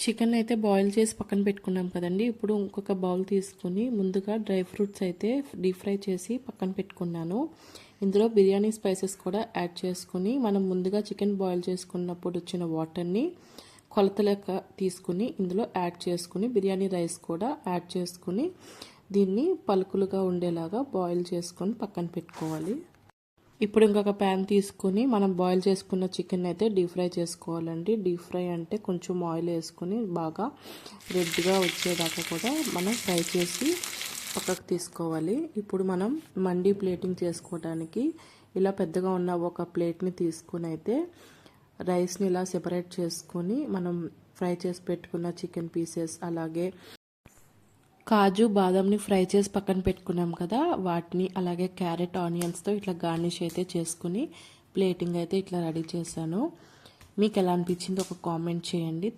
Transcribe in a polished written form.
Chicken అయితే boil చేసి పక్కన పెట్టుకున్నాం కదండి. ఇప్పుడు ఇంకొక బౌల్ తీసుకుని ముందుగా డ్రై ఫ్రూట్స్ అయితే డీప్ ఫ్రై చేసి పక్కన పెట్టుకున్నాను. ఇందులో బిర్యానీ స్పైసెస్ కూడా యాడ్ చేసుకుని మనం ముందుగా చికెన్ బాయిల్ చేసుకున్నప్పుడు వచ్చిన వాటర్ని కొలత లెక్క తీసుకుని ఇందులో యాడ్ చేసుకుని బిర్యానీ రైస్ కూడా యాడ్ చేసుకుని దీన్ని పలుకులుగా ఉండేలాగా బాయిల్ చేసుకొని పక్కన పెట్టుకోవాలి. ఇప్పుడు ఇంకొక ప్యాన్ తీసుకుని మనం బాయిల్ చేసుకున్న చికెన్ అయితే డీప్ ఫ్రై చేసుకోవాలండి. డీప్ ఫ్రై అంటే కొంచెం ఆయిల్ వేసుకొని బాగా రెడ్గా వచ్చేదాకా కూడా మనం ఫ్రై చేసి పక్కకు తీసుకోవాలి. ఇప్పుడు మనం మండీ ప్లేటింగ్ చేసుకోవడానికి ఇలా పెద్దగా ఉన్న ఒక ప్లేట్ని తీసుకుని అయితే రైస్ని ఇలా సెపరేట్ చేసుకొని మనం ఫ్రై చేసి పెట్టుకున్న చికెన్ పీసెస్ అలాగే కాజు బాదంని ఫ్రై చేసి పక్కన పెట్టుకున్నాం కదా, వాటిని అలాగే క్యారెట్ ఆనియన్స్తో ఇట్లా గార్నిష్ అయితే చేసుకుని ప్లేటింగ్ అయితే ఇట్లా రెడీ చేశాను. మీకు ఎలా అనిపించింది ఒక కామెంట్ చేయండి.